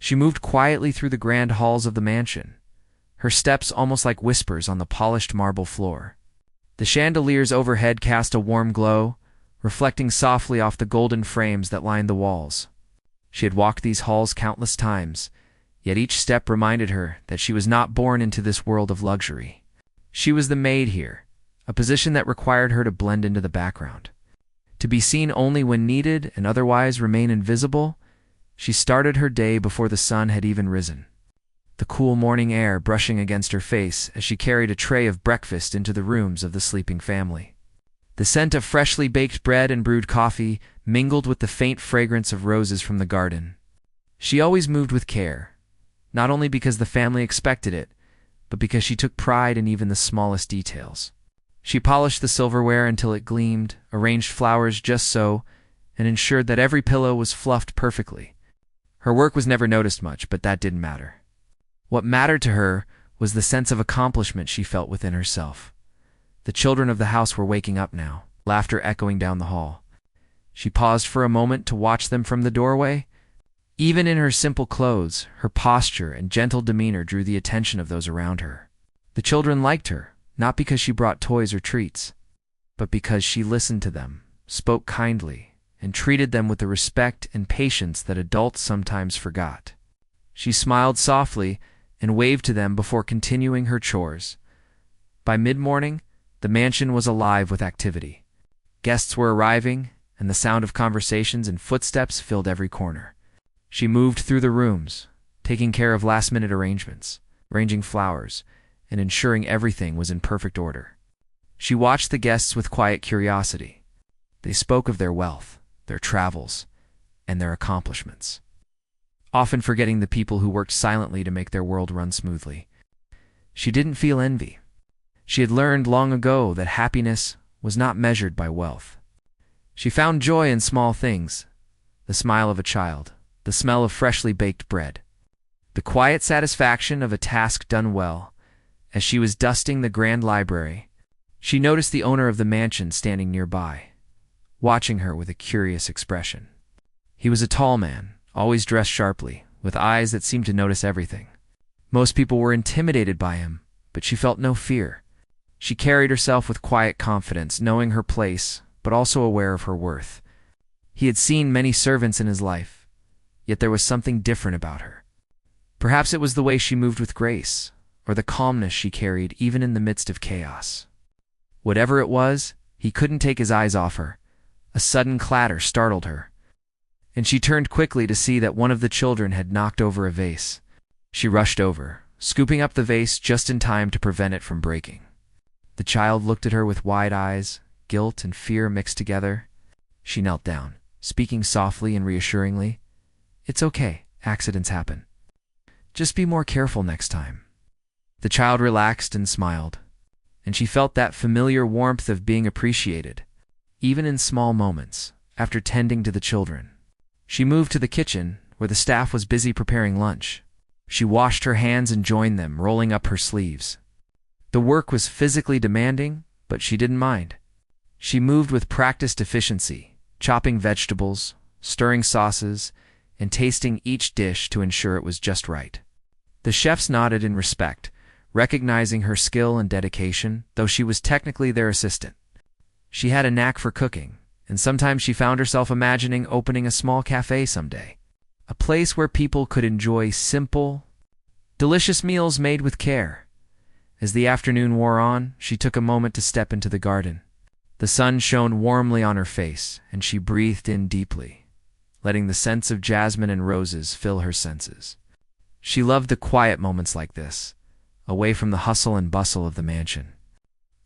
She moved quietly through the grand halls of the mansion, her steps almost like whispers on the polished marble floor. The chandeliers overhead cast a warm glow, reflecting softly off the golden frames that lined the walls. She had walked these halls countless times, yet each step reminded her that she was not born into this world of luxury. She was the maid here, a position that required her to blend into the background. To be seen only when needed and otherwise remain invisible, she started her day before the sun had even risen, the cool morning air brushing against her face as she carried a tray of breakfast into the rooms of the sleeping family. The scent of freshly baked bread and brewed coffee mingled with the faint fragrance of roses from the garden. She always moved with care, not only because the family expected it, but because she took pride in even the smallest details. She polished the silverware until it gleamed, arranged flowers just so, and ensured that every pillow was fluffed perfectly. Her work was never noticed much, but that didn't matter. What mattered to her was the sense of accomplishment she felt within herself. The children of the house were waking up now, laughter echoing down the hall. She paused for a moment to watch them from the doorway. Even in her simple clothes, her posture and gentle demeanor drew the attention of those around her. The children liked her, not because she brought toys or treats, but because she listened to them, spoke kindly, and treated them with the respect and patience that adults sometimes forgot. She smiled softly and waved to them before continuing her chores. By mid-morning, the mansion was alive with activity. Guests were arriving, and the sound of conversations and footsteps filled every corner. She moved through the rooms, taking care of last-minute arrangements, arranging flowers, and ensuring everything was in perfect order. She watched the guests with quiet curiosity. They spoke of their wealth, their travels, and their accomplishments, often forgetting the people who worked silently to make their world run smoothly. She didn't feel envy. She had learned long ago that happiness was not measured by wealth. She found joy in small things: the smile of a child, the smell of freshly baked bread, the quiet satisfaction of a task done well. As she was dusting the grand library, she noticed the owner of the mansion standing nearby, watching her with a curious expression. He was a tall man, always dressed sharply, with eyes that seemed to notice everything. Most people were intimidated by him, but she felt no fear. She carried herself with quiet confidence, knowing her place, but also aware of her worth. He had seen many servants in his life, yet there was something different about her. Perhaps it was the way she moved with grace, or the calmness she carried even in the midst of chaos. Whatever it was, he couldn't take his eyes off her. A sudden clatter startled her, and she turned quickly to see that one of the children had knocked over a vase. She rushed over, scooping up the vase just in time to prevent it from breaking. The child looked at her with wide eyes, guilt and fear mixed together. She knelt down, speaking softly and reassuringly. "It's okay, accidents happen. Just be more careful next time." The child relaxed and smiled, and she felt that familiar warmth of being appreciated, even in small moments, after tending to the children. She moved to the kitchen, where the staff was busy preparing lunch. She washed her hands and joined them, rolling up her sleeves. The work was physically demanding, but she didn't mind. She moved with practiced efficiency, chopping vegetables, stirring sauces, and tasting each dish to ensure it was just right. The chefs nodded in respect, recognizing her skill and dedication, though she was technically their assistant. She had a knack for cooking, and sometimes she found herself imagining opening a small cafe someday, a place where people could enjoy simple, delicious meals made with care. As the afternoon wore on, she took a moment to step into the garden. The sun shone warmly on her face, and she breathed in deeply, letting the scents of jasmine and roses fill her senses. She loved the quiet moments like this, away from the hustle and bustle of the mansion.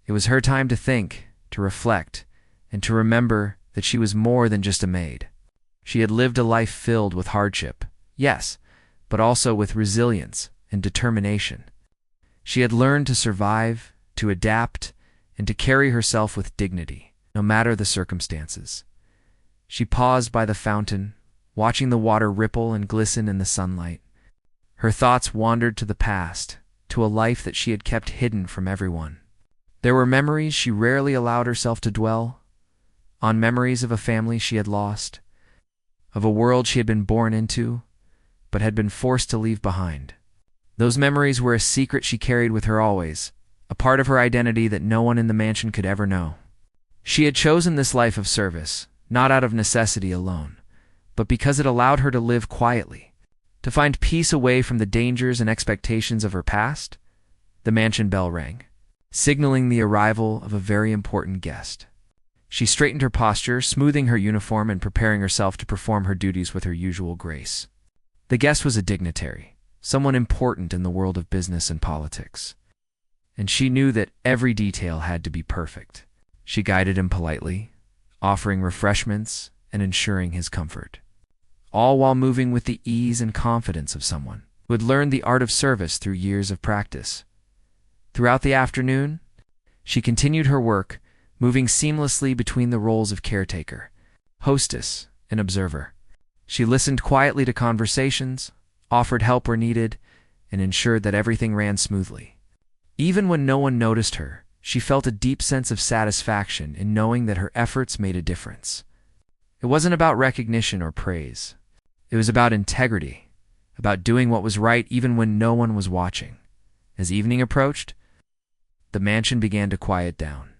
It was her time to think, to reflect, and to remember that she was more than just a maid. She had lived a life filled with hardship, yes, but also with resilience and determination. She had learned to survive, to adapt, and to carry herself with dignity, no matter the circumstances. She paused by the fountain, watching the water ripple and glisten in the sunlight. Her thoughts wandered to the past, to a life that she had kept hidden from everyone. There were memories she rarely allowed herself to dwell on, memories of a family she had lost, of a world she had been born into, but had been forced to leave behind. Those memories were a secret she carried with her always, a part of her identity that no one in the mansion could ever know. She had chosen this life of service, not out of necessity alone, but because it allowed her to live quietly, to find peace away from the dangers and expectations of her past. The mansion bell rang, signaling the arrival of a very important guest. She straightened her posture, smoothing her uniform and preparing herself to perform her duties with her usual grace. The guest was a dignitary, someone important in the world of business and politics, and she knew that every detail had to be perfect. She guided him politely, offering refreshments and ensuring his comfort, all while moving with the ease and confidence of someone who had learned the art of service through years of practice. Throughout the afternoon, she continued her work, moving seamlessly between the roles of caretaker, hostess, and observer. She listened quietly to conversations, offered help where needed, and ensured that everything ran smoothly. Even when no one noticed her, she felt a deep sense of satisfaction in knowing that her efforts made a difference. It wasn't about recognition or praise. It was about integrity, about doing what was right even when no one was watching. As evening approached, the mansion began to quiet down.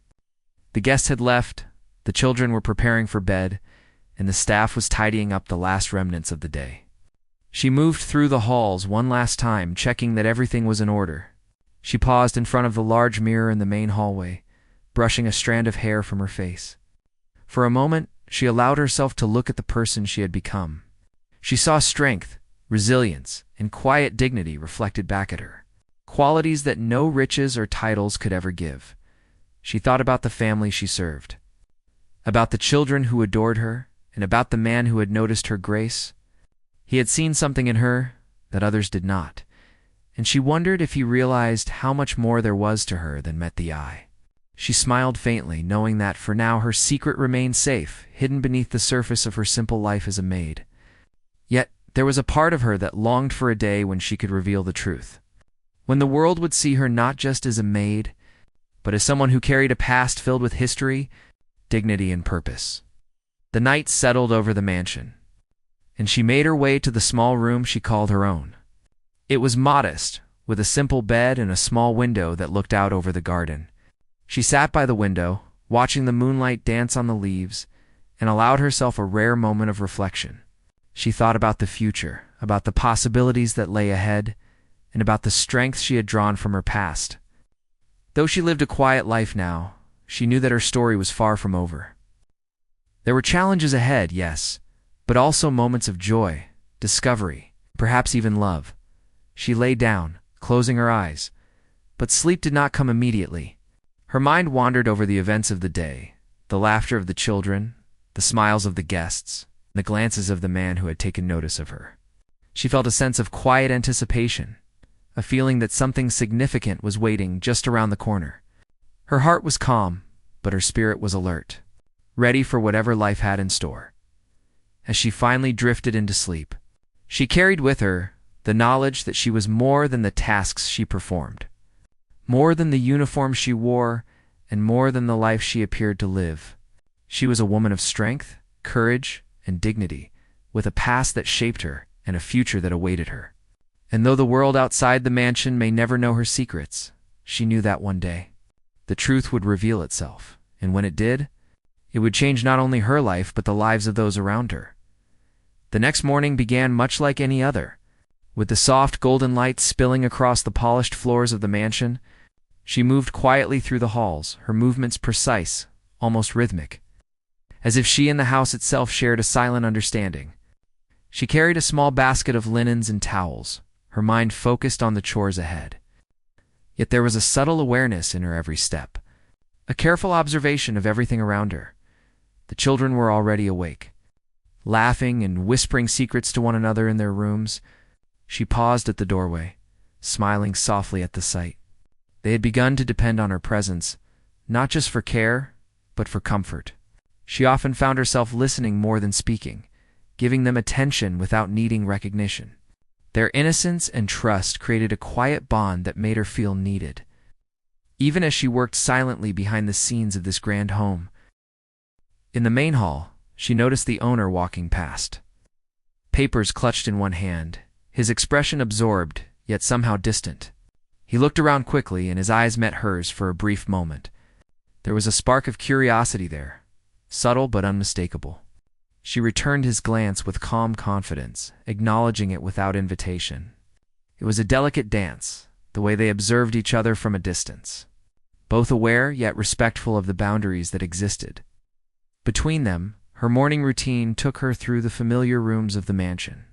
The guests had left, the children were preparing for bed, and the staff was tidying up the last remnants of the day. She moved through the halls one last time, checking that everything was in order. She paused in front of the large mirror in the main hallway, brushing a strand of hair from her face. For a moment, she allowed herself to look at the person she had become. She saw strength, resilience, and quiet dignity reflected back at her, qualities that no riches or titles could ever give. She thought about the family she served, about the children who adored her, and about the man who had noticed her grace. He had seen something in her that others did not, and she wondered if he realized how much more there was to her than met the eye. She smiled faintly, knowing that for now her secret remained safe, hidden beneath the surface of her simple life as a maid. Yet there was a part of her that longed for a day when she could reveal the truth, when the world would see her not just as a maid, but as someone who carried a past filled with history, dignity, and purpose. The night settled over the mansion, and she made her way to the small room she called her own. It was modest, with a simple bed and a small window that looked out over the garden. She sat by the window, watching the moonlight dance on the leaves, and allowed herself a rare moment of reflection. She thought about the future, about the possibilities that lay ahead, and about the strength she had drawn from her past. Though she lived a quiet life now, she knew that her story was far from over. There were challenges ahead, yes, but also moments of joy, discovery, perhaps even love. She lay down, closing her eyes, but sleep did not come immediately. Her mind wandered over the events of the day, the laughter of the children, the smiles of the guests, and the glances of the man who had taken notice of her. She felt a sense of quiet anticipation, a feeling that something significant was waiting just around the corner. Her heart was calm, but her spirit was alert, ready for whatever life had in store. As she finally drifted into sleep, she carried with her the knowledge that she was more than the tasks she performed, more than the uniform she wore, and more than the life she appeared to live. She was a woman of strength, courage, and dignity, with a past that shaped her and a future that awaited her. And though the world outside the mansion may never know her secrets, she knew that one day the truth would reveal itself, and when it did, it would change not only her life but the lives of those around her. The next morning began much like any other. With the soft golden light spilling across the polished floors of the mansion, she moved quietly through the halls, her movements precise, almost rhythmic, as if she and the house itself shared a silent understanding. She carried a small basket of linens and towels, her mind focused on the chores ahead. Yet there was a subtle awareness in her every step, a careful observation of everything around her. The children were already awake, laughing and whispering secrets to one another in their rooms. She paused at the doorway, smiling softly at the sight. They had begun to depend on her presence, not just for care, but for comfort. She often found herself listening more than speaking, giving them attention without needing recognition. Their innocence and trust created a quiet bond that made her feel needed, even as she worked silently behind the scenes of this grand home. In the main hall, she noticed the owner walking past, papers clutched in one hand, his expression absorbed, yet somehow distant. He looked around quickly, and his eyes met hers for a brief moment. There was a spark of curiosity there, subtle but unmistakable. She returned his glance with calm confidence, acknowledging it without invitation. It was a delicate dance, the way they observed each other from a distance, both aware yet respectful of the boundaries that existed. Between them, her morning routine took her through the familiar rooms of the mansion.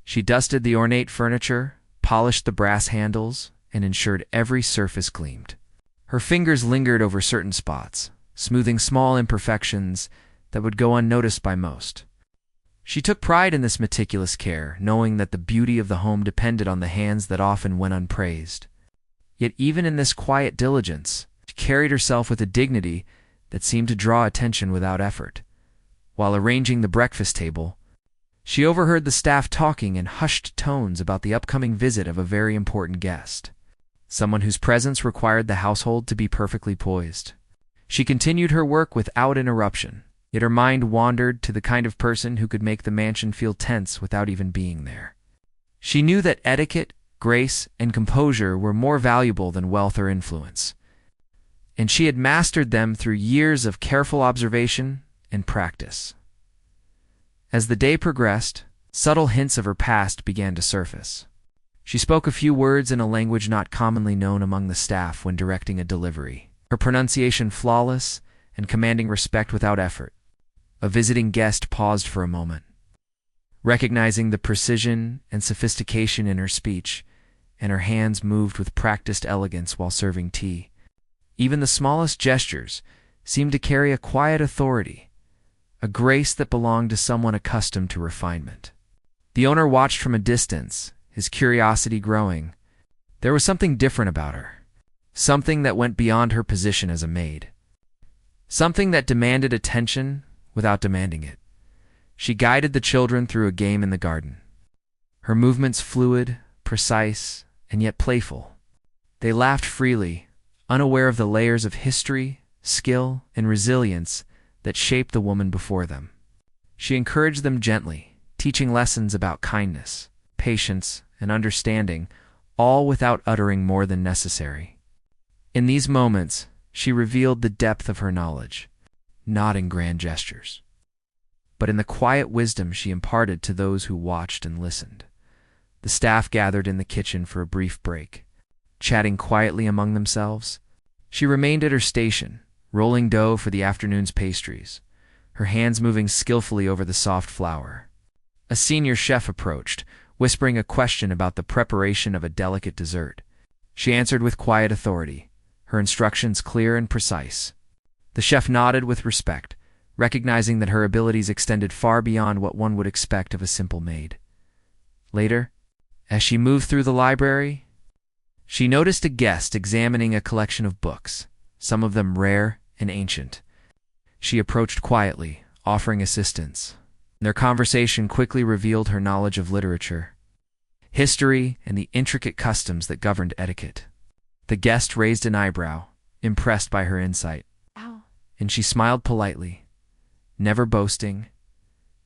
She dusted the ornate furniture, polished the brass handles, and ensured every surface gleamed. Her fingers lingered over certain spots, smoothing small imperfections that would go unnoticed by most. She took pride in this meticulous care, knowing that the beauty of the home depended on the hands that often went unpraised. Yet even in this quiet diligence, she carried herself with a dignity that seemed to draw attention without effort. While arranging the breakfast table, she overheard the staff talking in hushed tones about the upcoming visit of a very important guest, someone whose presence required the household to be perfectly poised. She continued her work without interruption, yet her mind wandered to the kind of person who could make the mansion feel tense without even being there. She knew that etiquette, grace, and composure were more valuable than wealth or influence, and she had mastered them through years of careful observation and practice. As the day progressed, subtle hints of her past began to surface. She spoke a few words in a language not commonly known among the staff when directing a delivery, her pronunciation flawless and commanding respect without effort. A visiting guest paused for a moment, recognizing the precision and sophistication in her speech, and her hands moved with practiced elegance while serving tea. Even the smallest gestures seemed to carry a quiet authority, a grace that belonged to someone accustomed to refinement. The owner watched from a distance, his curiosity growing. There was something different about her, something that went beyond her position as a maid, something that demanded attention without demanding it. She guided the children through a game in the garden, her movements fluid, precise, and yet playful. They laughed freely, unaware of the layers of history, skill, and resilience that shaped the woman before them. She encouraged them gently, teaching lessons about kindness, patience, and understanding, all without uttering more than necessary. In these moments, she revealed the depth of her knowledge, not in grand gestures, but in the quiet wisdom she imparted to those who watched and listened. The staff gathered in the kitchen for a brief break, chatting quietly among themselves. She remained at her station, rolling dough for the afternoon's pastries, her hands moving skillfully over the soft flour. A senior chef approached, whispering a question about the preparation of a delicate dessert. She answered with quiet authority, her instructions clear and precise. The chef nodded with respect, recognizing that her abilities extended far beyond what one would expect of a simple maid. Later, as she moved through the library, she noticed a guest examining a collection of books, some of them rare and ancient. She approached quietly, offering assistance. Their conversation quickly revealed her knowledge of literature, history, and the intricate customs that governed etiquette. The guest raised an eyebrow, impressed by her insight, and she smiled politely, never boasting,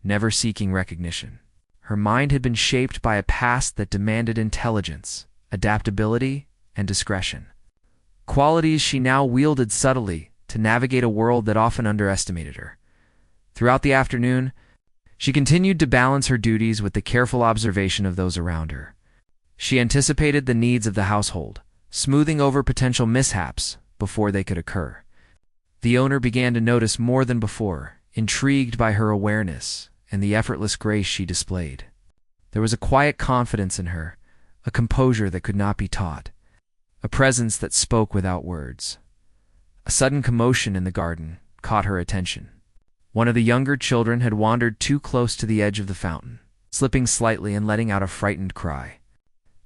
never seeking recognition. Her mind had been shaped by a past that demanded intelligence, adaptability, and discretion, qualities she now wielded subtly to navigate a world that often underestimated her. Throughout the afternoon, she continued to balance her duties with the careful observation of those around her. She anticipated the needs of the household, smoothing over potential mishaps before they could occur. The owner began to notice more than before, intrigued by her awareness and the effortless grace she displayed. There was a quiet confidence in her, a composure that could not be taught, a presence that spoke without words. A sudden commotion in the garden caught her attention. One of the younger children had wandered too close to the edge of the fountain, slipping slightly and letting out a frightened cry.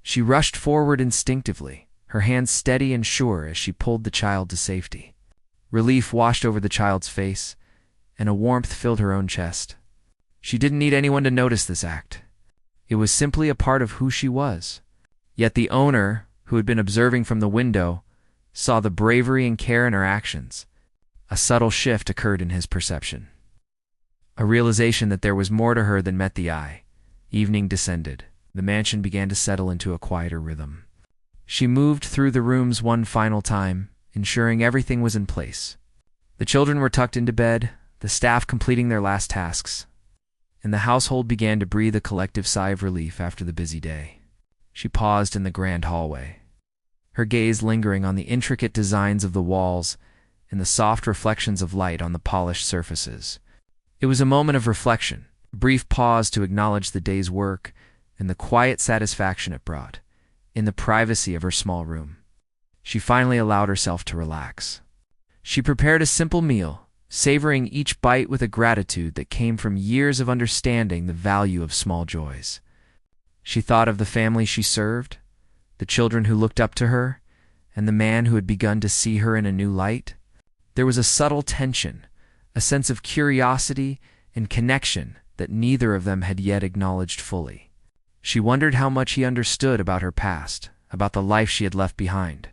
She rushed forward instinctively, her hands steady and sure as she pulled the child to safety. Relief washed over the child's face, and a warmth filled her own chest. She didn't need anyone to notice this act. It was simply a part of who she was. Yet the owner, who had been observing from the window, saw the bravery and care in her actions. A subtle shift occurred in his perception, a realization that there was more to her than met the eye. Evening descended. The mansion began to settle into a quieter rhythm. She moved through the rooms one final time, ensuring everything was in place. The children were tucked into bed, the staff completing their last tasks, and the household began to breathe a collective sigh of relief after the busy day. She paused in the grand hallway, her gaze lingering on the intricate designs of the walls and the soft reflections of light on the polished surfaces. It was a moment of reflection, a brief pause to acknowledge the day's work and the quiet satisfaction it brought. In the privacy of her small room, she finally allowed herself to relax. She prepared a simple meal, savoring each bite with a gratitude that came from years of understanding the value of small joys. She thought of the family she served, the children who looked up to her, and the man who had begun to see her in a new light. There was a subtle tension, a sense of curiosity and connection that neither of them had yet acknowledged fully. She wondered how much he understood about her past, about the life she had left behind,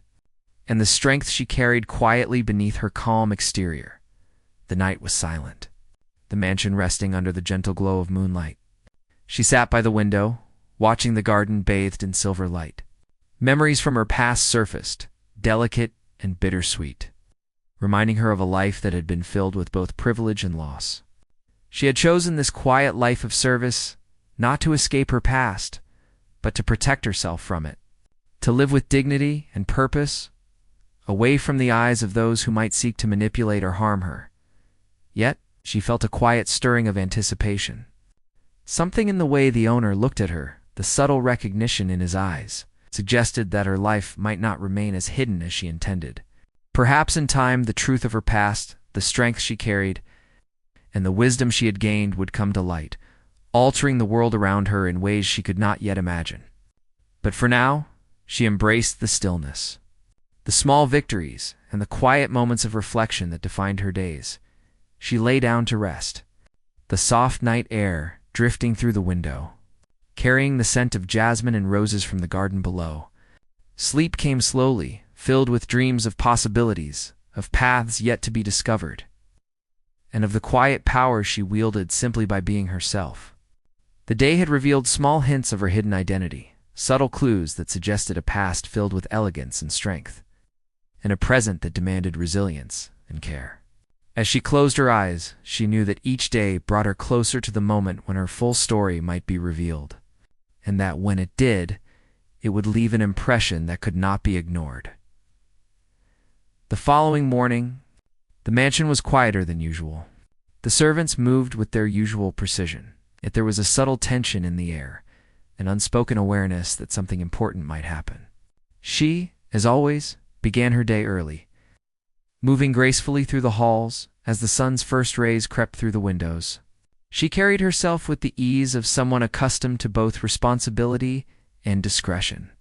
and the strength she carried quietly beneath her calm exterior. The night was silent, the mansion resting under the gentle glow of moonlight. She sat by the window, watching the garden bathed in silver light. Memories from her past surfaced, delicate and bittersweet, reminding her of a life that had been filled with both privilege and loss. She had chosen this quiet life of service, not to escape her past, but to protect herself from it, to live with dignity and purpose, away from the eyes of those who might seek to manipulate or harm her. Yet, she felt a quiet stirring of anticipation. Something in the way the owner looked at her, the subtle recognition in his eyes, suggested that her life might not remain as hidden as she intended. Perhaps in time, the truth of her past, the strength she carried, and the wisdom she had gained would come to light, altering the world around her in ways she could not yet imagine. But for now, she embraced the stillness, the small victories, and the quiet moments of reflection that defined her days. She lay down to rest, the soft night air drifting through the window, carrying the scent of jasmine and roses from the garden below. Sleep came slowly, filled with dreams of possibilities, of paths yet to be discovered, and of the quiet power she wielded simply by being herself. The day had revealed small hints of her hidden identity, subtle clues that suggested a past filled with elegance and strength, and a present that demanded resilience and care. As she closed her eyes, she knew that each day brought her closer to the moment when her full story might be revealed, and that when it did, it would leave an impression that could not be ignored. The following morning, the mansion was quieter than usual. The servants moved with their usual precision, yet there was a subtle tension in the air, an unspoken awareness that something important might happen. She, as always, began her day early, moving gracefully through the halls as the sun's first rays crept through the windows. She carried herself with the ease of someone accustomed to both responsibility and discretion,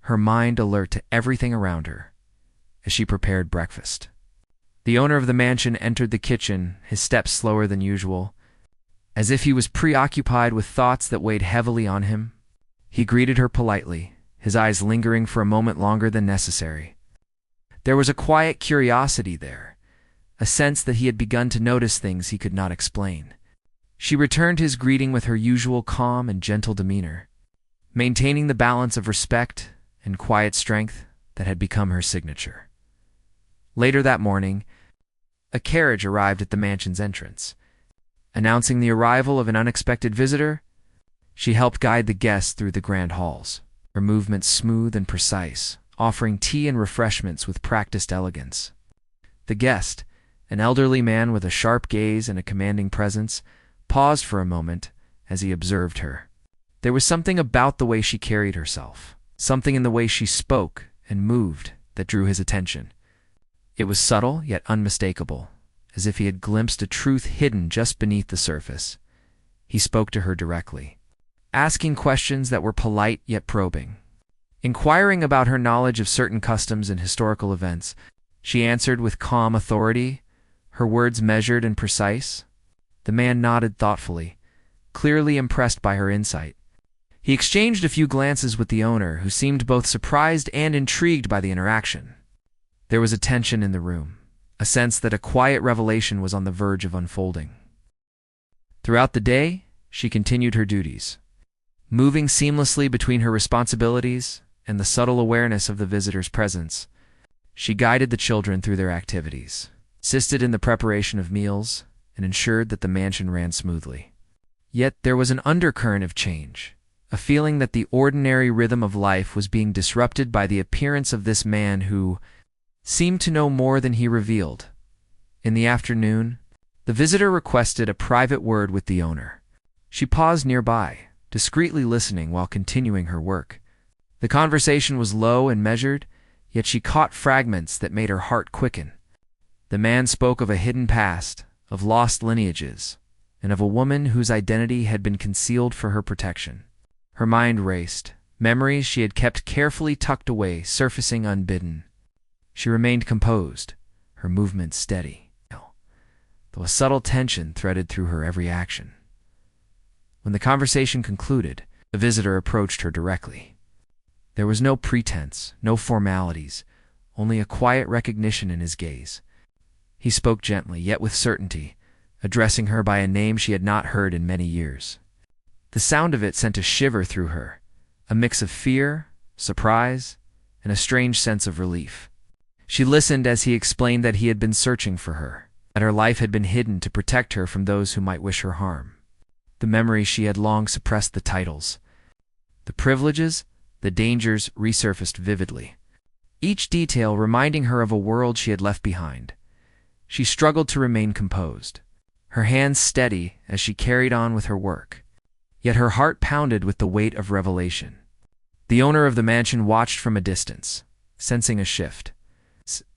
her mind alert to everything around her as she prepared breakfast. The owner of the mansion entered the kitchen, his steps slower than usual, as if he was preoccupied with thoughts that weighed heavily on him. He greeted her politely, his eyes lingering for a moment longer than necessary. There was a quiet curiosity there, a sense that he had begun to notice things he could not explain. She returned his greeting with her usual calm and gentle demeanor, maintaining the balance of respect and quiet strength that had become her signature. Later that morning, a carriage arrived at the mansion's entrance. Announcing the arrival of an unexpected visitor, she helped guide the guests through the grand halls, her movements smooth and precise, offering tea and refreshments with practiced elegance. The guest, an elderly man with a sharp gaze and a commanding presence, paused for a moment as he observed her. There was something about the way she carried herself, something in the way she spoke and moved that drew his attention. It was subtle yet unmistakable, as if he had glimpsed a truth hidden just beneath the surface. He spoke to her directly, asking questions that were polite yet probing. Inquiring about her knowledge of certain customs and historical events, she answered with calm authority, her words measured and precise. The man nodded thoughtfully, clearly impressed by her insight. He exchanged a few glances with the owner, who seemed both surprised and intrigued by the interaction. There was a tension in the room, a sense that a quiet revelation was on the verge of unfolding. Throughout the day, she continued her duties, moving seamlessly between her responsibilities and the subtle awareness of the visitor's presence. She guided the children through their activities, assisted in the preparation of meals, and ensured that the mansion ran smoothly. Yet there was an undercurrent of change, a feeling that the ordinary rhythm of life was being disrupted by the appearance of this man who seemed to know more than he revealed. In the afternoon, the visitor requested a private word with the owner. She paused nearby, discreetly listening while continuing her work. The conversation was low and measured, yet she caught fragments that made her heart quicken. The man spoke of a hidden past, of lost lineages, and of a woman whose identity had been concealed for her protection. Her mind raced, memories she had kept carefully tucked away surfacing unbidden. She remained composed, her movements steady, though a subtle tension threaded through her every action. When the conversation concluded, the visitor approached her directly. There was no pretense, no formalities, only a quiet recognition in his gaze. He spoke gently, yet with certainty, addressing her by a name she had not heard in many years. The sound of it sent a shiver through her, a mix of fear, surprise, and a strange sense of relief. She listened as he explained that he had been searching for her, that her life had been hidden to protect her from those who might wish her harm. The memories she had long suppressed, the titles, the privileges, the dangers resurfaced vividly, each detail reminding her of a world she had left behind. She struggled to remain composed, her hands steady as she carried on with her work, yet her heart pounded with the weight of revelation. The owner of the mansion watched from a distance, sensing a shift,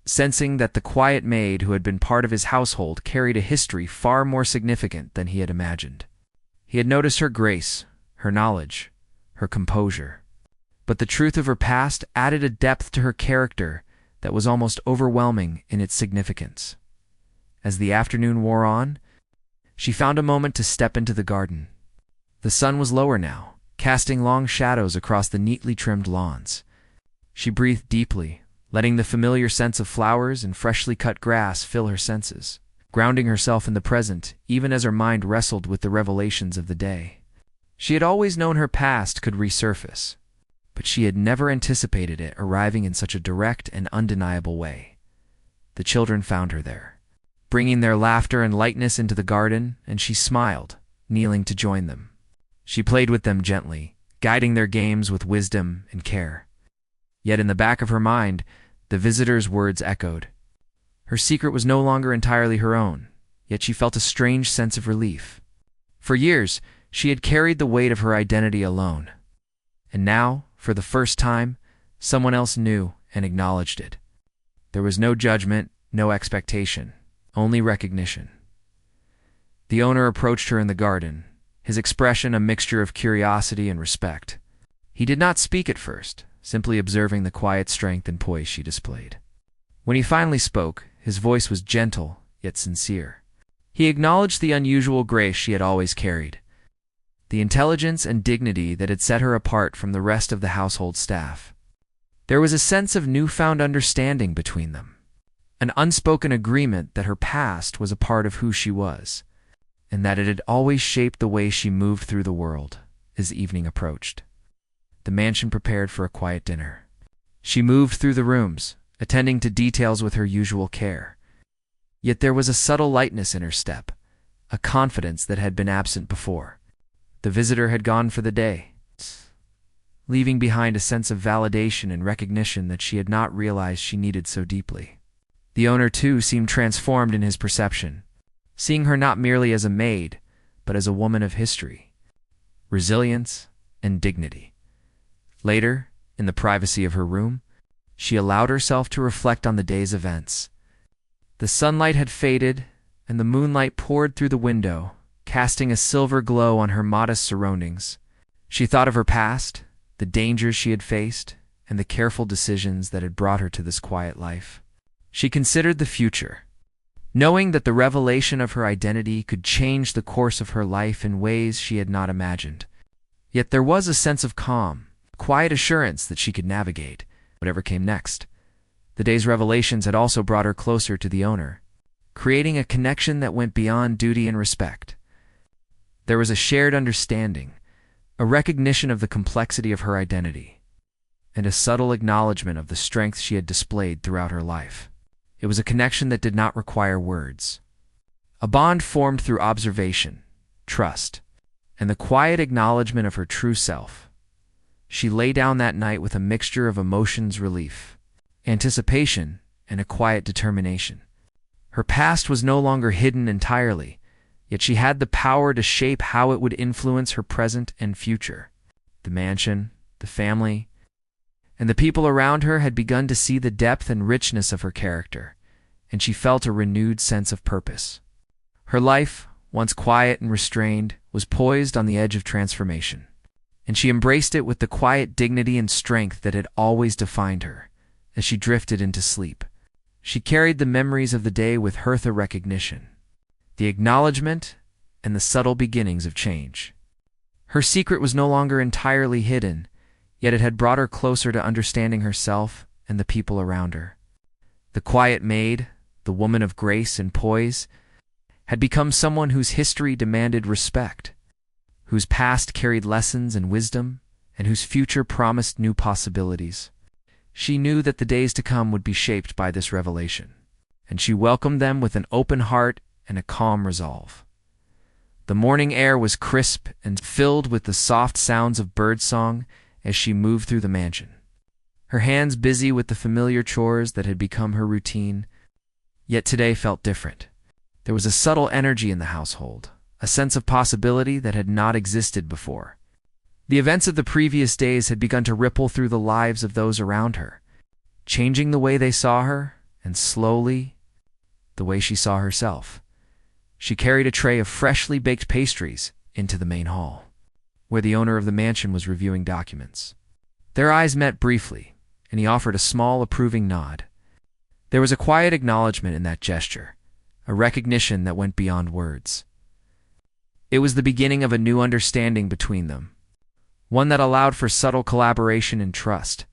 sensing that the quiet maid who had been part of his household carried a history far more significant than he had imagined. He had noticed her grace, her knowledge, her composure, but the truth of her past added a depth to her character that was almost overwhelming in its significance. As the afternoon wore on, she found a moment to step into the garden. The sun was lower now, casting long shadows across the neatly trimmed lawns. She breathed deeply, letting the familiar scents of flowers and freshly cut grass fill her senses, grounding herself in the present even as her mind wrestled with the revelations of the day. She had always known her past could resurface, but she had never anticipated it arriving in such a direct and undeniable way. The children found her there, bringing their laughter and lightness into the garden, and she smiled, kneeling to join them. She played with them gently, guiding their games with wisdom and care. Yet in the back of her mind, the visitor's words echoed. Her secret was no longer entirely her own, yet she felt a strange sense of relief. For years, she had carried the weight of her identity alone. And now, for the first time, someone else knew and acknowledged it. There was no judgment, no expectation, only recognition. The owner approached her in the garden, his expression a mixture of curiosity and respect. He did not speak at first, simply observing the quiet strength and poise she displayed. When he finally spoke, his voice was gentle yet sincere. He acknowledged the unusual grace she had always carried, the intelligence and dignity that had set her apart from the rest of the household staff. There was a sense of newfound understanding between them, an unspoken agreement that her past was a part of who she was, and that it had always shaped the way she moved through the world. As evening approached, the mansion prepared for a quiet dinner. She moved through the rooms, attending to details with her usual care. Yet there was a subtle lightness in her step, a confidence that had been absent before. The visitor had gone for the day, leaving behind a sense of validation and recognition that she had not realized she needed so deeply. The owner, too, seemed transformed in his perception, seeing her not merely as a maid, but as a woman of history, resilience, and dignity. Later, in the privacy of her room, she allowed herself to reflect on the day's events. The sunlight had faded, and the moonlight poured through the window, casting a silver glow on her modest surroundings. She thought of her past, the dangers she had faced, and the careful decisions that had brought her to this quiet life. She considered the future, knowing that the revelation of her identity could change the course of her life in ways she had not imagined. Yet there was a sense of calm, quiet assurance that she could navigate whatever came next. The day's revelations had also brought her closer to the owner, creating a connection that went beyond duty and respect. There was a shared understanding, a recognition of the complexity of her identity, and a subtle acknowledgement of the strength she had displayed throughout her life. It was a connection that did not require words. A bond formed through observation, trust, and the quiet acknowledgement of her true self. She lay down that night with a mixture of emotions: relief, anticipation, and a quiet determination. Her past was no longer hidden entirely, yet she had the power to shape how it would influence her present and future. The mansion, the family, and the people around her had begun to see the depth and richness of her character, and she felt a renewed sense of purpose. Her life, once quiet and restrained, was poised on the edge of transformation, and she embraced it with the quiet dignity and strength that had always defined her. As she drifted into sleep, she carried the memories of the day with her, the recognition, the acknowledgement, and the subtle beginnings of change. Her secret was no longer entirely hidden, yet it had brought her closer to understanding herself and the people around her. The quiet maid, the woman of grace and poise, had become someone whose history demanded respect, whose past carried lessons and wisdom, and whose future promised new possibilities. She knew that the days to come would be shaped by this revelation, and she welcomed them with an open heart and a calm resolve. The morning air was crisp and filled with the soft sounds of birdsong as she moved through the mansion, her hands busy with the familiar chores that had become her routine. Yet today felt different. There was a subtle energy in the household, a sense of possibility that had not existed before. The events of the previous days had begun to ripple through the lives of those around her, changing the way they saw her, and slowly, the way she saw herself. She carried a tray of freshly baked pastries into the main hall, where the owner of the mansion was reviewing documents. Their eyes met briefly, and he offered a small, approving nod. There was a quiet acknowledgement in that gesture, a recognition that went beyond words. It was the beginning of a new understanding between them, one that allowed for subtle collaboration and trust,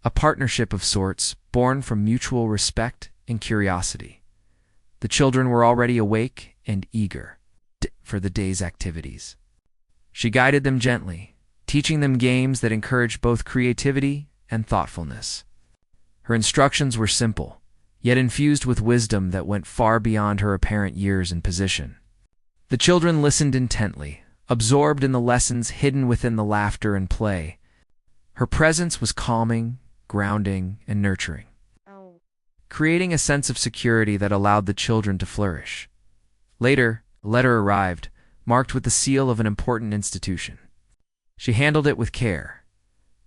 a partnership of sorts born from mutual respect and curiosity. The children were already awake and eager for the day's activities. She guided them gently, teaching them games that encouraged both creativity and thoughtfulness. Her instructions were simple, yet infused with wisdom that went far beyond her apparent years and position. The children listened intently, absorbed in the lessons hidden within the laughter and play. Her presence was calming, grounding, and nurturing, creating a sense of security that allowed the children to flourish. Later, a letter arrived, marked with the seal of an important institution. She handled it with care,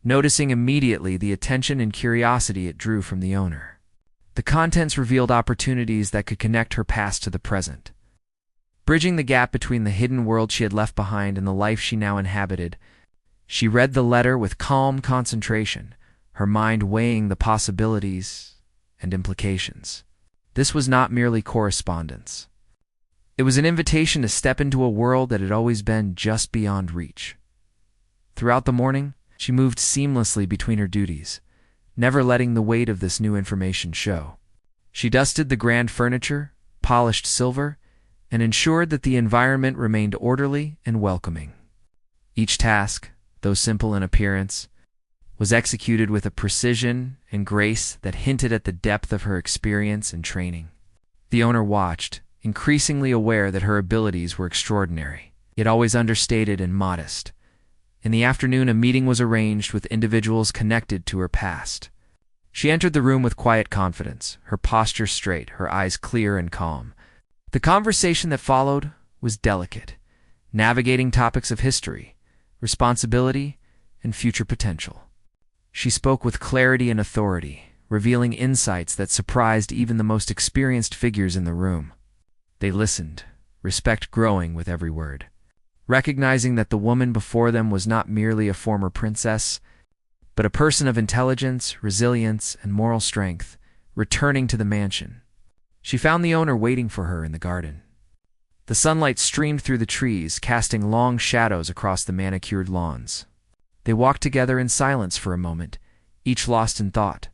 noticing immediately the attention and curiosity it drew from the owner. The contents revealed opportunities that could connect her past to the present, bridging the gap between the hidden world she had left behind and the life she now inhabited. She read the letter with calm concentration, her mind weighing the possibilities and implications. This was not merely correspondence. It was an invitation to step into a world that had always been just beyond reach. Throughout the morning, she moved seamlessly between her duties, never letting the weight of this new information show. She dusted the grand furniture, polished silver, and ensured that the environment remained orderly and welcoming. Each task, though simple in appearance, was executed with a precision and grace that hinted at the depth of her experience and training. The owner watched, increasingly aware that her abilities were extraordinary, yet always understated and modest. In the afternoon, a meeting was arranged with individuals connected to her past. She entered the room with quiet confidence, her posture straight, her eyes clear and calm. The conversation that followed was delicate, navigating topics of history, responsibility, and future potential. She spoke with clarity and authority, revealing insights that surprised even the most experienced figures in the room. They listened, respect growing with every word, recognizing that the woman before them was not merely a former princess, but a person of intelligence, resilience, and moral strength, returning to the mansion. She found the owner waiting for her in the garden. The sunlight streamed through the trees, casting long shadows across the manicured lawns. They walked together in silence for a moment, each lost in thought.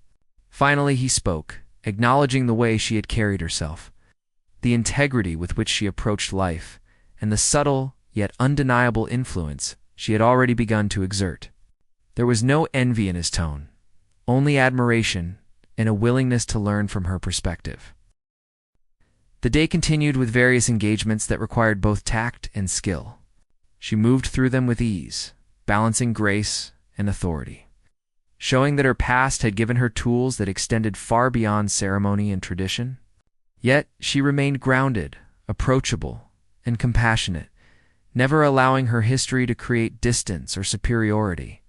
Finally he spoke, acknowledging the way she had carried herself, the integrity with which she approached life, and the subtle yet undeniable influence she had already begun to exert. There was no envy in his tone, only admiration and a willingness to learn from her perspective. The day continued with various engagements that required both tact and skill. She moved through them with ease, balancing grace and authority, showing that her past had given her tools that extended far beyond ceremony and tradition. Yet she remained grounded, approachable, and compassionate, never allowing her history to create distance or superiority.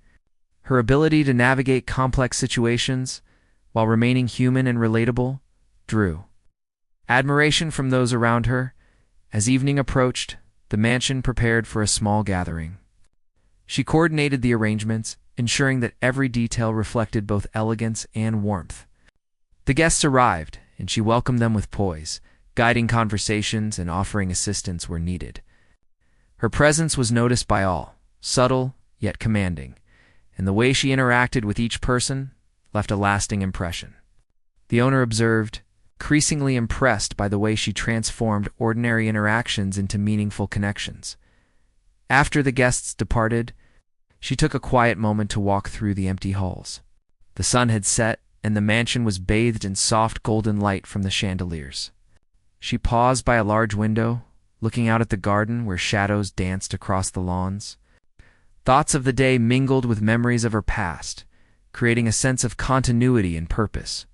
Her ability to navigate complex situations while remaining human and relatable drew admiration from those around her. As evening approached, the mansion prepared for a small gathering. She coordinated the arrangements, ensuring that every detail reflected both elegance and warmth. The guests arrived, and she welcomed them with poise, guiding conversations and offering assistance where needed. Her presence was noticed by all, subtle yet commanding, and the way she interacted with each person left a lasting impression. The owner observed, increasingly impressed by the way she transformed ordinary interactions into meaningful connections. After the guests departed, she took a quiet moment to walk through the empty halls. The sun had set, and the mansion was bathed in soft golden light from the chandeliers. She paused by a large window, looking out at the garden where shadows danced across the lawns. Thoughts of the day mingled with memories of her past, creating a sense of continuity and purpose.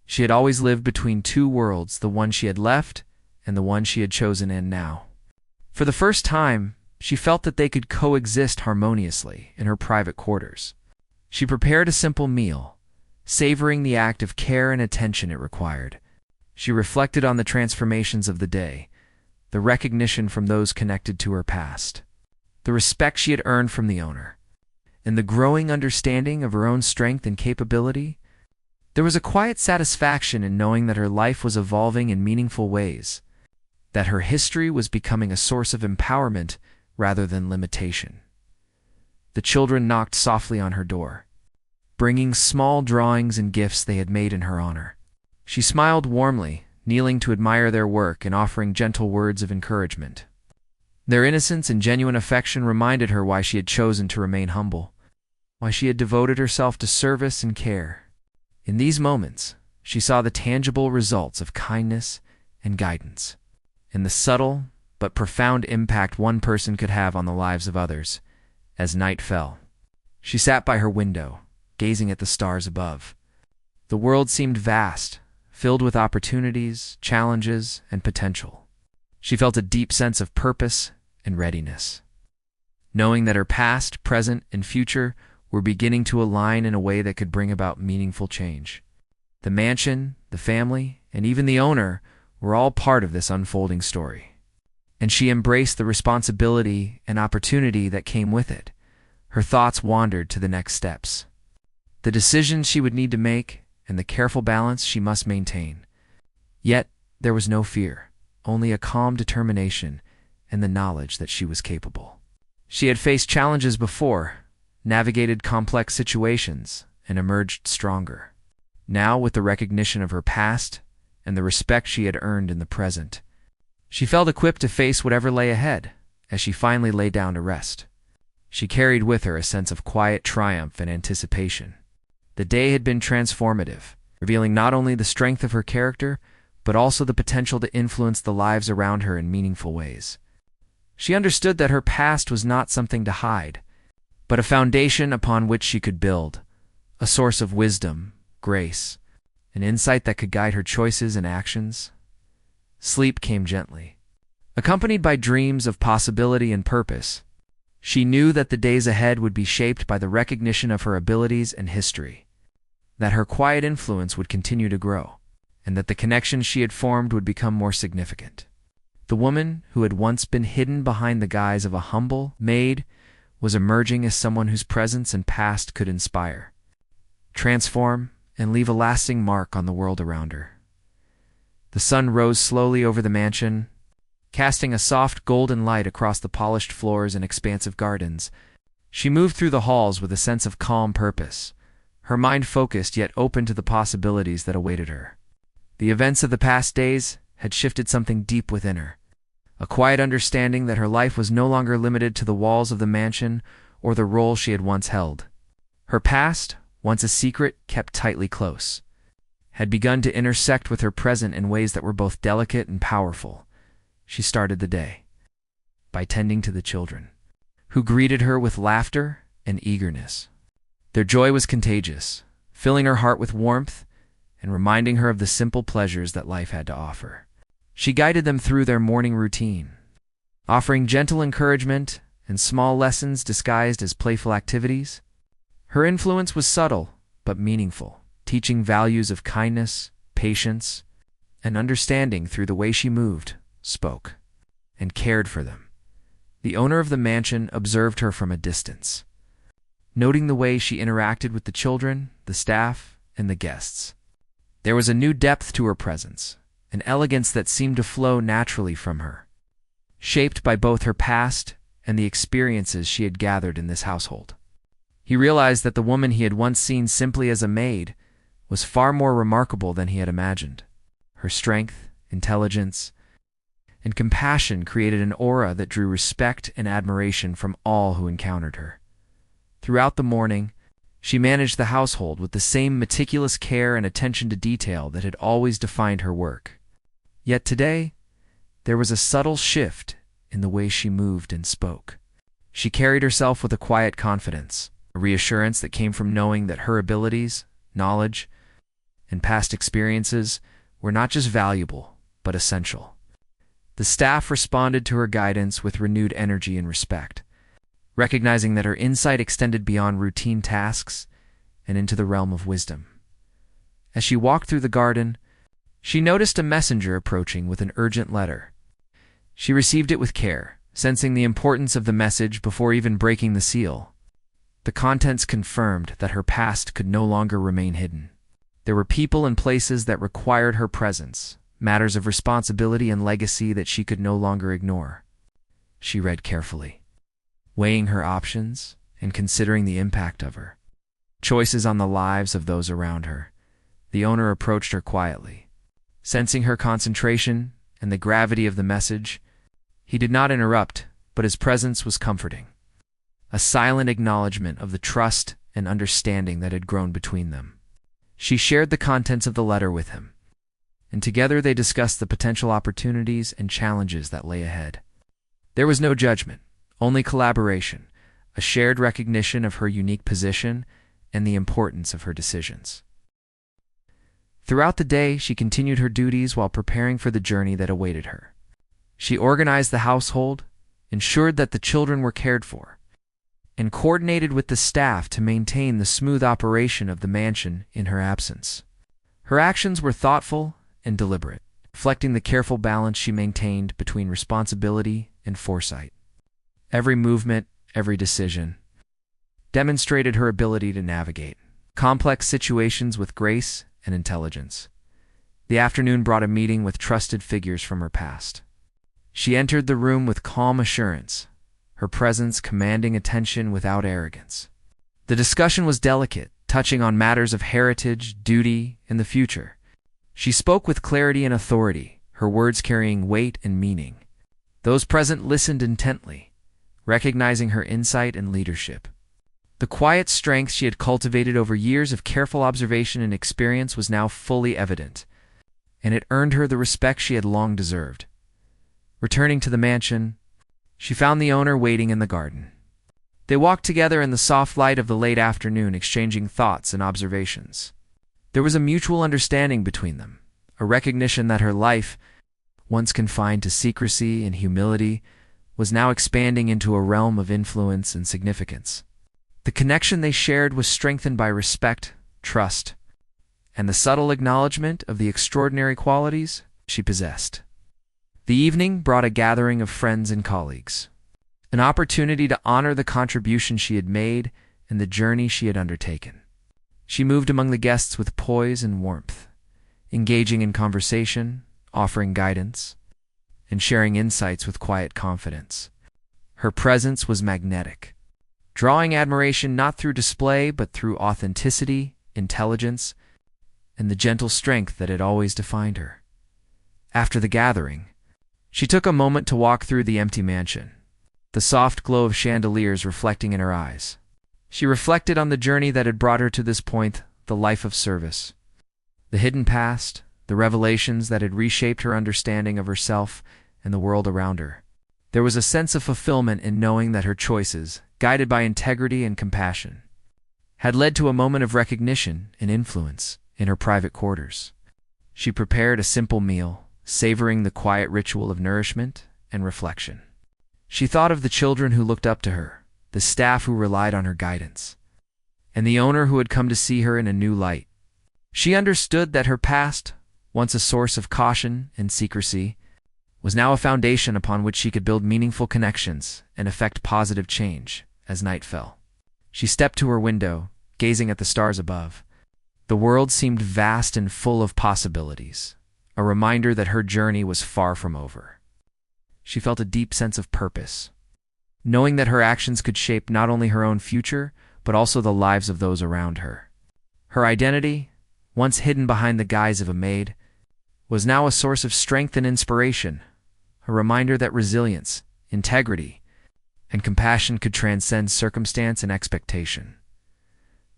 She had always lived between two worlds, the one she had left and the one she had chosen in now. For the first time, she felt that they could coexist harmoniously in her private quarters. She prepared a simple meal, savoring the act of care and attention it required. She reflected on the transformations of the day, the recognition from those connected to her past, the respect she had earned from the owner, and the growing understanding of her own strength and capability. There was a quiet satisfaction in knowing that her life was evolving in meaningful ways, that her history was becoming a source of empowerment rather than limitation. The children knocked softly on her door, bringing small drawings and gifts they had made in her honor. She smiled warmly, kneeling to admire their work and offering gentle words of encouragement. Their innocence and genuine affection reminded her why she had chosen to remain humble, why she had devoted herself to service and care. In these moments, she saw the tangible results of kindness and guidance, and the subtle but profound impact one person could have on the lives of others. As night fell, she sat by her window, gazing at the stars above. The world seemed vast, filled with opportunities, challenges, and potential. She felt a deep sense of purpose and readiness, knowing that her past, present, and future were beginning to align in a way that could bring about meaningful change. The mansion, the family, and even the owner were all part of this unfolding story, and she embraced the responsibility and opportunity that came with it. Her thoughts wandered to the next steps, the decisions she would need to make, and the careful balance she must maintain. Yet there was no fear, only a calm determination and the knowledge that she was capable. She had faced challenges before, navigated complex situations, and emerged stronger. Now, with the recognition of her past and the respect she had earned in the present, she felt equipped to face whatever lay ahead. As she finally lay down to rest, she carried with her a sense of quiet triumph and anticipation. The day had been transformative, revealing not only the strength of her character, but also the potential to influence the lives around her in meaningful ways. She understood that her past was not something to hide, but a foundation upon which she could build, a source of wisdom, grace, an insight that could guide her choices and actions. Sleep came gently, accompanied by dreams of possibility and purpose. She knew that the days ahead would be shaped by the recognition of her abilities and history, that her quiet influence would continue to grow, and that the connections she had formed would become more significant. The woman who had once been hidden behind the guise of a humble maid was emerging as someone whose presence and past could inspire, transform, and leave a lasting mark on the world around her. The sun rose slowly over the mansion, casting a soft golden light across the polished floors and expansive gardens. She moved through the halls with a sense of calm purpose, her mind focused yet open to the possibilities that awaited her. The events of the past days had shifted something deep within her, a quiet understanding that her life was no longer limited to the walls of the mansion or the role she had once held. Her past, once a secret kept tightly close, had begun to intersect with her present in ways that were both delicate and powerful. She started the day by tending to the children, who greeted her with laughter and eagerness. Their joy was contagious, filling her heart with warmth and reminding her of the simple pleasures that life had to offer. She guided them through their morning routine, offering gentle encouragement and small lessons disguised as playful activities. Her influence was subtle but meaningful, teaching values of kindness, patience, and understanding through the way she moved, spoke, and cared for them. The owner of the mansion observed her from a distance, noting the way she interacted with the children, the staff, and the guests. There was a new depth to her presence, an elegance that seemed to flow naturally from her, shaped by both her past and the experiences she had gathered in this household. He realized that the woman he had once seen simply as a maid was far more remarkable than he had imagined. Her strength, intelligence, and compassion created an aura that drew respect and admiration from all who encountered her. Throughout the morning, she managed the household with the same meticulous care and attention to detail that had always defined her work. Yet today, there was a subtle shift in the way she moved and spoke. She carried herself with a quiet confidence, a reassurance that came from knowing that her abilities, knowledge, and past experiences were not just valuable, but essential. The staff responded to her guidance with renewed energy and respect, recognizing that her insight extended beyond routine tasks and into the realm of wisdom. As she walked through the garden, she noticed a messenger approaching with an urgent letter. She received it with care, sensing the importance of the message before even breaking the seal. The contents confirmed that her past could no longer remain hidden. There were people and places that required her presence, matters of responsibility and legacy that she could no longer ignore. She read carefully, weighing her options and considering the impact of her choices on the lives of those around her. The owner approached her quietly. Sensing her concentration and the gravity of the message, he did not interrupt, but his presence was comforting, a silent acknowledgement of the trust and understanding that had grown between them. She shared the contents of the letter with him, and together they discussed the potential opportunities and challenges that lay ahead. There was no judgment, only collaboration, a shared recognition of her unique position and the importance of her decisions. Throughout the day, she continued her duties while preparing for the journey that awaited her. She organized the household, ensured that the children were cared for, and coordinated with the staff to maintain the smooth operation of the mansion in her absence. Her actions were thoughtful and deliberate, reflecting the careful balance she maintained between responsibility and foresight. Every movement, every decision, demonstrated her ability to navigate complex situations with grace and intelligence. The afternoon brought a meeting with trusted figures from her past. She entered the room with calm assurance, her presence commanding attention without arrogance. The discussion was delicate, touching on matters of heritage, duty, and the future. She spoke with clarity and authority, her words carrying weight and meaning. Those present listened intently, recognizing her insight and leadership. The quiet strength she had cultivated over years of careful observation and experience was now fully evident, and it earned her the respect she had long deserved. Returning to the mansion, she found the owner waiting in the garden. They walked together in the soft light of the late afternoon, exchanging thoughts and observations. There was a mutual understanding between them, a recognition that her life, once confined to secrecy and humility, was now expanding into a realm of influence and significance. The connection they shared was strengthened by respect, trust, and the subtle acknowledgement of the extraordinary qualities she possessed. The evening brought a gathering of friends and colleagues, an opportunity to honor the contribution she had made and the journey she had undertaken. She moved among the guests with poise and warmth, engaging in conversation, offering guidance, and sharing insights with quiet confidence. Her presence was magnetic, drawing admiration not through display but through authenticity, intelligence, and the gentle strength that had always defined her. After the gathering, she took a moment to walk through the empty mansion, the soft glow of chandeliers reflecting in her eyes. She reflected on the journey that had brought her to this point, the life of service. The hidden past, the revelations that had reshaped her understanding of herself and the world around her. There was a sense of fulfillment in knowing that her choices, guided by integrity and compassion, had led to a moment of recognition and influence in her private quarters. She prepared a simple meal, savoring the quiet ritual of nourishment and reflection. She thought of the children who looked up to her, the staff who relied on her guidance, and the owner who had come to see her in a new light. She understood that her past, once a source of caution and secrecy, was now a foundation upon which she could build meaningful connections and effect positive change as night fell. She stepped to her window, gazing at the stars above. The world seemed vast and full of possibilities, a reminder that her journey was far from over. She felt a deep sense of purpose, knowing that her actions could shape not only her own future, but also the lives of those around her. Her identity, once hidden behind the guise of a maid, was now a source of strength and inspiration, a reminder that resilience, integrity, and compassion could transcend circumstance and expectation.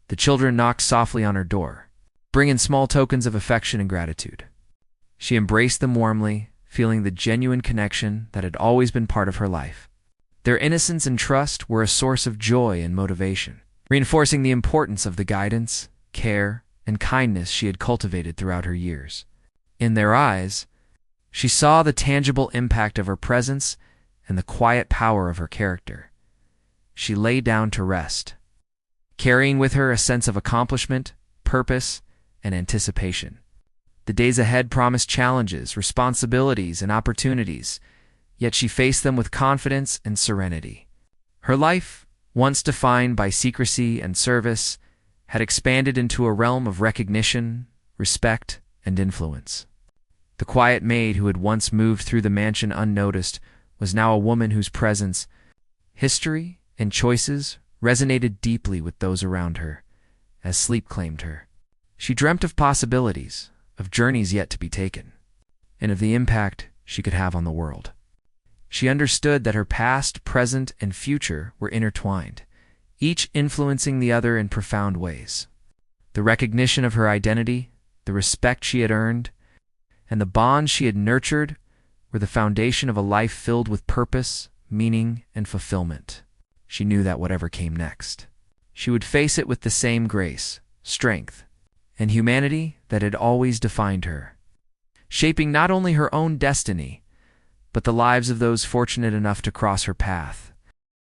The children knocked softly on her door, bringing small tokens of affection and gratitude. She embraced them warmly, feeling the genuine connection that had always been part of her life. Their innocence and trust were a source of joy and motivation, reinforcing the importance of the guidance, care, and kindness she had cultivated throughout her years. In their eyes, she saw the tangible impact of her presence and the quiet power of her character. She lay down to rest, carrying with her a sense of accomplishment, purpose, and anticipation. The days ahead promised challenges, responsibilities, and opportunities, yet she faced them with confidence and serenity. Her life, once defined by secrecy and service, had expanded into a realm of recognition, respect, and influence. The quiet maid who had once moved through the mansion unnoticed was now a woman whose presence, history, and choices resonated deeply with those around her, as sleep claimed her. She dreamt of possibilities, of journeys yet to be taken, and of the impact she could have on the world. She understood that her past, present, and future were intertwined, each influencing the other in profound ways. The recognition of her identity, the respect she had earned, and the bonds she had nurtured were the foundation of a life filled with purpose, meaning, and fulfillment. She knew that whatever came next, she would face it with the same grace, strength, and humanity that had always defined her, shaping not only her own destiny, but the lives of those fortunate enough to cross her path.